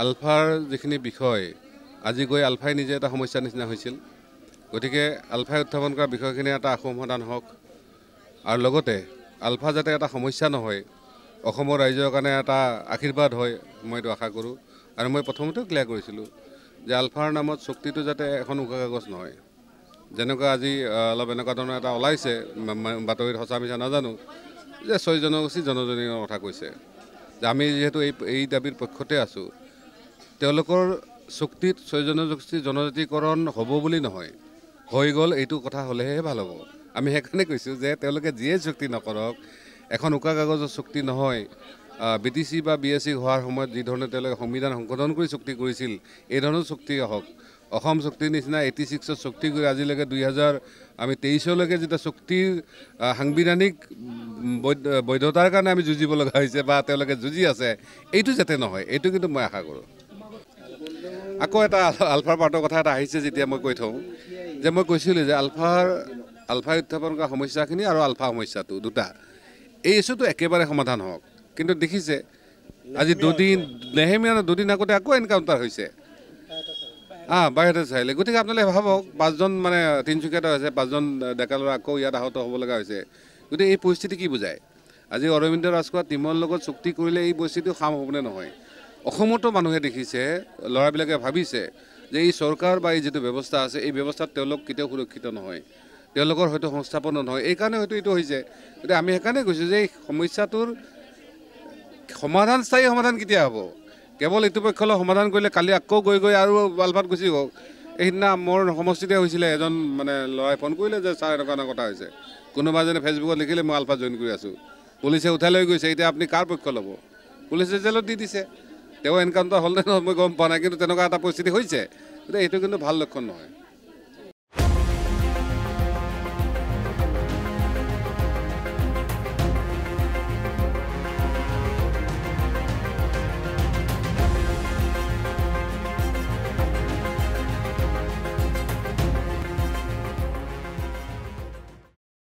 আলফাৰ যিখিনি বিষয় আজি গৈ আলফাই নিজে এটা সমস্যাৰ নিচিনা হৈছিল। গতিকে আলফাই উত্থাপন কৰা বিষয়খিনি এটা সমাধান হওক আৰু লগতে আলফা যাতে এটা সমস্যা নহয়, অসমৰ ৰাইজৰ কাৰণে এটা আশীৰ্বাদ হয়, মই এইটো আশা কৰোঁ। আৰু মই প্ৰথমতেও ক্লিয়াৰ কৰিছিলোঁ যে আলফাৰ নামত চুক্তিটো যাতে এখন উকা কাগজ নহয়। যেনেকুৱা আজি অলপ এনেকুৱা ধৰণৰ এটা ওলাইছে, বাতৰিত সঁচা মিছা নাজানো, যে 6 জনগোষ্ঠী জনজনীৰ কথা কৈছে। যে আমি যিহেতু এই দাবীৰ পক্ষতে আছোঁ, তেওঁলোকৰ চুক্তিত 6 জনগোষ্ঠী জনজাতিকৰণ হ'ব বুলি নহয়, হৈ গ'ল এইটো কথা হ'লেহে ভাল হ'ব। আমি সেইকাৰণে কৈছোঁ যে তেওঁলোকে যিয়ে চুক্তি নকৰক, এখন উকা কাগজৰ চুক্তি নহয়। BTC বা BSC হোৱাৰ সময়ত যি ধৰণে তেওঁলোকে সংবিধান সংশোধন কৰি চুক্তি কৰিছিল, এই ধৰণৰ চুক্তি হওক। অসম চুক্তিৰ নিচিনা 86ৰ চুক্তি কৰি আজিলৈকে 2023লৈকে যেতিয়া চুক্তিৰ সাংবিধানিক বৈধতাৰ কাৰণে আমি যুঁজিব লগা হৈছে বা তেওঁলোকে যুঁজি আছে, এইটো যাতে নহয়, এইটো কিন্তু মই আশা কৰোঁ। আকৌ এটা আলফাৰ পাৰ্টৰ কথা এটা আহিছে, যেতিয়া মই কৈ থওঁ যে মই কৈছিলোঁ যে আলফাই উত্থাপন কৰা সমস্যাখিনি আৰু আলফা সমস্যাটো দুটা, এই ইছ্যুটো একেবাৰে সমাধান হওক। কিন্তু দেখিছে আজি দুদিন আগতে আকৌ এনকাউণ্টাৰ হৈছে, বাহিৰতে চাইলে। গতিকে আপোনালোকে ভাবক, 5জন মানে তিনিচুকীয়াতে হৈছে, 5জন ডেকা ল'ৰা আকৌ ইয়াত আহত হ'ব লগা হৈছে। গতিকে এই পৰিস্থিতি কি বুজায়? আজি অৰবিন্দ ৰাজখোৱা টিমৰ লগত চুক্তি কৰিলে এই পৰিস্থিতিও সাম হ'বনে নহয়? অসমতো মানুহে দেখিছে, ল'ৰাবিলাকে ভাবিছে যে এই চৰকাৰ বা এই যিটো ব্যৱস্থা আছে, এই ব্যৱস্থাত তেওঁলোক কেতিয়াও সুৰক্ষিত নহয়, তেওঁলোকৰ হয়তো সংস্থাপন নহয়। এইকাৰণে হয়তো এইটো হৈছে। গতিকে আমি সেইকাৰণে কৈছোঁ যে এই সমস্যাটোৰ স্থায়ী সমাধান কেতিয়া হ'ব? কেৱল এইটো পক্ষলৈ সমাধান কৰিলে কালি আকৌ গৈ আৰু আলফাত গুচি গ'ল। সেইদিনা মোৰ সমষ্টিতে হৈছিলে, এজন মানে ল'ৰাই ফোন কৰিলে যে ছাৰ এনেকুৱা কথা হৈছে। কোনোবা এজনে ফেচবুকত লিখিলে মই আলফাত জইন কৰি আছোঁ, পুলিচে উঠাই লৈ গৈছে। এতিয়া আপুনি কাৰ পক্ষ ল'ব? পুলিচে জেলত দি দিছে। তেওঁ এনকাউণ্টাৰ হ'ল নে নহয় মই গম পোৱা নাই, কিন্তু তেনেকুৱা এটা পৰিস্থিতি হৈছে। গতিকে এইটো কিন্তু ভাল লক্ষণ নহয়।